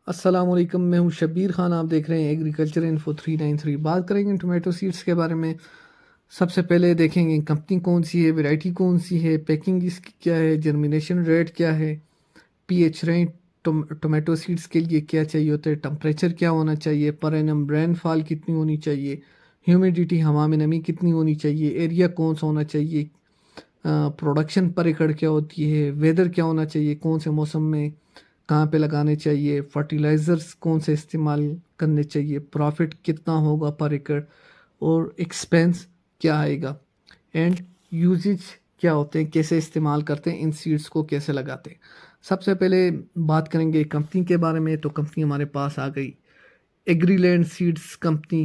السلام علیکم، میں ہوں شبیر خان، آپ دیکھ رہے ہیں ایگریکلچر انفو 393۔ بات کریں گے ٹومیٹو سیڈز کے بارے میں۔ سب سے پہلے دیکھیں گے کمپنی کون سی ہے، ویرائٹی کون سی ہے، پیکنگ اس کی کیا ہے، جرمینیشن ریٹ کیا ہے، P H range tomato seeds کے لیے کیا چاہیے ہوتا ہے، ٹمپریچر کیا ہونا چاہیے، پر اینم رین فال کتنی ہونی چاہیے، ہیومیڈیٹی ہوا میں نمی کتنی ہونی چاہیے، ایریا کون سا ہونا چاہیے، پروڈکشن پر ایکڑ کیا ہوتی ہے، ویدر کیا ہونا چاہیے، کون سے موسم میں کہاں پہ لگانے چاہیے، فرٹیلائزرز کون سے استعمال کرنے چاہیے، پروفٹ کتنا ہوگا پر ایکڑ، اور ایکسپینس کیا آئے گا، اینڈ یوزیج کیا ہوتے ہیں، کیسے استعمال کرتے ہیں، ان سیڈز کو کیسے لگاتے ہیں۔ سب سے پہلے بات کریں گے کمپنی کے بارے میں، تو کمپنی ہمارے پاس آ گئی ایگری لینڈ سیڈز کمپنی،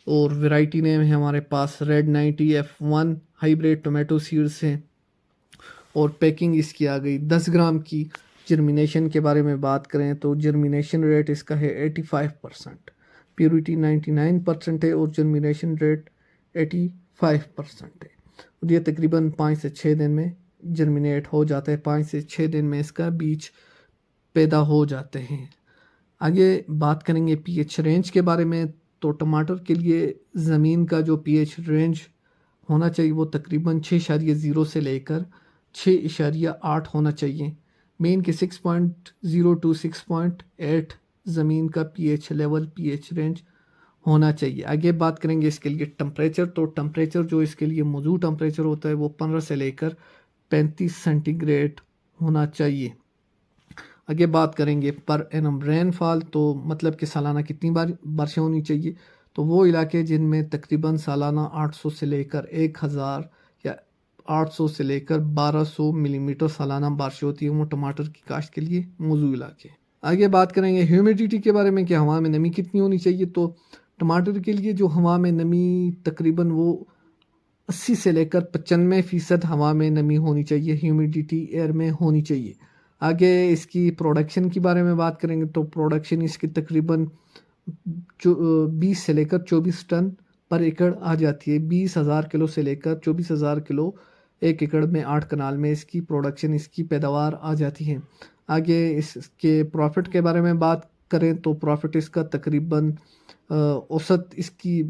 اور ویرائٹی نیم ہے ہمارے پاس red 90F1 hybrid tomato seeds ہیں، اور پیکنگ اس کی آ گئی 10 گرام کی۔ جرمینیشن کے بارے میں بات کریں تو جرمینیشن ریٹ اس کا ہے 85%، پیورٹی 99% ہے، اور جرمینیشن ریٹ 85% ہے، اور یہ تقریباً 5 سے 6 دن میں جرمینیٹ ہو جاتا ہے، 5 سے 6 دن میں اس کا بیج پیدا ہو جاتے ہیں۔ آگے بات کریں گے پی ایچ رینج کے بارے میں، تو ٹماٹر کے لیے زمین کا جو پی ایچ رینج ہونا چاہیے وہ تقریباً 6.0 سے لے کر 6.8 ہونا چاہیے، مین کے 6.0 to 6.8 زمین کا P H level, P H range ہونا چاہیے۔ آگے بات کریں گے اس کے لیے ٹمپریچر، تو ٹمپریچر جو اس کے لیے موزوں ٹمپریچر ہوتا ہے وہ 15 سے لے کر 35 سینٹی گریڈ ہونا چاہیے۔ آگے بات کریں گے پر اینم رین فال، تو مطلب کہ سالانہ کتنی بارشیں ہونی چاہیے، تو وہ علاقے جن میں تقریباً سالانہ 800 سے لے کر 1000 یا 800 سے لے کر 1200 ملی میٹر سالانہ بارشیں ہوتی ہیں، وہ ٹماٹر کی کاشت کے لیے موزوں علاقے۔ آگے بات کریں گے ہیومیڈیٹی کے بارے میں کہ ہوا میں نمی کتنی ہونی چاہیے، تو ٹماٹر کے لیے جو ہوا میں نمی تقریباً وہ 80 سے لے کر 95% ہوا میں نمی ہونی چاہیے، ہیومیڈیٹی ایئر میں ہونی چاہیے۔ آگے اس کی پروڈکشن کے بارے میں بات کریں گے تو پروڈکشن اس کی تقریباً 20 سے لے کر 24 ٹن پر ایکڑ آ جاتی ہے، 20,000 کلو سے لے کر 24,000 کلو ایک ایکڑ میں 8 کنال میں اس کی پروڈکشن، اس کی پیداوار آ جاتی ہے۔ آگے اس کے پروفٹ کے بارے میں بات کریں تو پروفٹ اس کا تقریباً اوسط اس کی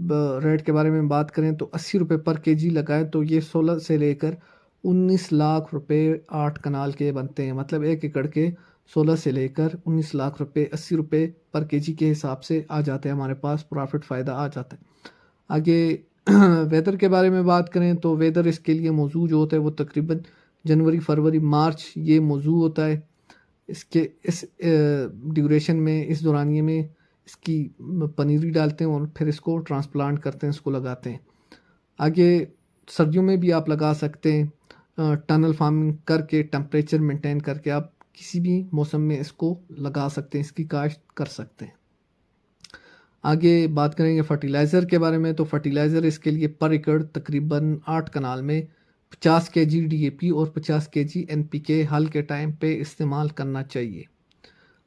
ریٹ کے بارے میں بات کریں تو 80 روپے پر کے جی لگائیں تو یہ 16 سے لے کر 19 لاکھ روپے 8 کنال کے بنتے ہیں، مطلب ایک ایکڑ کے 16 سے لے کر 19 لاکھ روپے 80 روپے پر کے جی کے حساب سے آ جاتے ہیں، ہمارے پاس پروفٹ فائدہ آ جاتا ہے۔ آگے ویدر کے بارے میں بات کریں تو ویدر اس کے لیے موزوں جو ہوتا ہے وہ تقریباً جنوری، فروری، مارچ یہ موزوں ہوتا ہے۔ اس ڈیوریشن میں، اس دورانیے میں اس کی پنیری ڈالتے ہیں اور پھر اس کو ٹرانسپلانٹ کرتے ہیں، اس کو لگاتے ہیں۔ آگے سردیوں میں بھی آپ لگا سکتے ہیں، ٹنل فارمنگ کر کے، ٹمپریچر مینٹین کر کے آپ کسی بھی موسم میں اس کو لگا سکتے ہیں، اس کی کاشت کر سکتے ہیں۔ آگے بات کریں گے فرٹیلائزر کے بارے میں، تو فرٹیلائزر اس کے لیے پر ایکڑ تقریباً 8 کنال میں 50 kg DAP اور 50 kg NPK حل کے ٹائم پہ استعمال کرنا چاہیے۔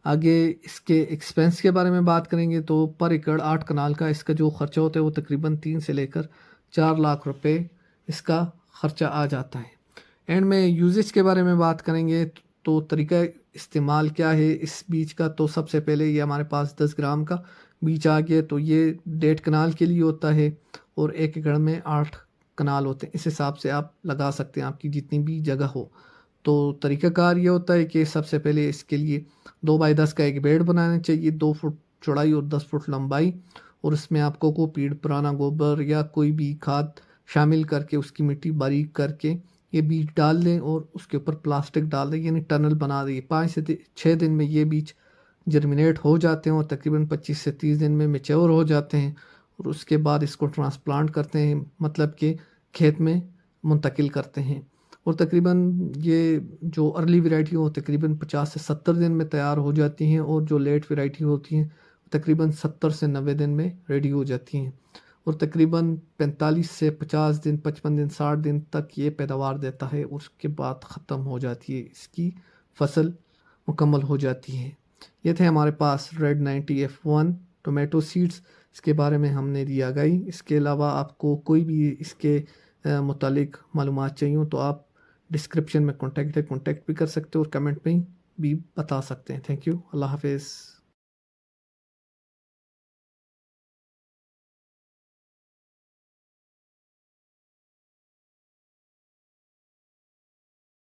آگے اس کے ایکسپینس کے بارے میں بات کریں گے تو پر ایکڑ 8 کنال کا اس کا جو خرچہ ہوتا ہے وہ تقریباً 3 سے لے کر 4 لاکھ روپے اس کا خرچہ آ جاتا ہے۔ اینڈ میں یوزیج کے بارے میں بات کریں گے تو طریقہ استعمال کیا ہے اس بیج کا، تو سب سے پہلے یہ ہمارے پاس 10 گرام کا بیج آ گیا، تو یہ 1.5 کنال کے لیے ہوتا ہے، اور ایک ایکڑ میں 8 کنال ہوتے ہیں، اس حساب سے آپ لگا سکتے ہیں آپ کی جتنی بھی جگہ ہو۔ تو طریقہ کار یہ ہوتا ہے کہ سب سے پہلے اس کے لیے 2x10 کا ایک بیڈ بنانا چاہیے، 2 فٹ چوڑائی اور 10 فٹ لمبائی، اور اس میں آپ کوکو پیڈ، پرانا گوبر یا کوئی بھی کھاد شامل کر کے اس کی مٹی باریک کر کے یہ بیج ڈال دیں، اور اس کے اوپر پلاسٹک ڈال دیں، یعنی ٹنل بنا دیں۔ 5 سے 6 دن میں یہ بیج جرمینیٹ ہو جاتے ہیں اور تقریباً 25 سے 30 دن میں میچور ہو جاتے ہیں، اور اس کے بعد اس کو ٹرانسپلانٹ کرتے ہیں، مطلب کہ کھیت میں منتقل کرتے ہیں، اور تقریباً یہ جو ارلی ویرائٹی ہو تقریباً 50 سے 70 دن میں تیار ہو جاتی ہیں، اور جو لیٹ ویرائٹی ہوتی ہیں تقریباً 70 سے 90 دن میں ریڈی ہو جاتی ہیں، اور تقریباً 45 سے 50 دن، 55 دن، 60 دن تک یہ پیداوار دیتا ہے، اور اس کے بعد ختم ہو جاتی ہے، اس کی فصل مکمل ہو جاتی ہے۔ یہ تھے ہمارے پاس ریڈ 90F1 ٹومیٹو سیڈز، اس کے بارے میں ہم نے دی آگاہی۔ اس کے علاوہ آپ کو کوئی بھی اس کے متعلق معلومات چاہیے ہوں تو آپ ڈسکرپشن میں کانٹیکٹ بھی کر سکتے ہو، اور کمنٹ میں بھی بتا سکتے ہیں۔ تھینک یو، اللہ حافظ۔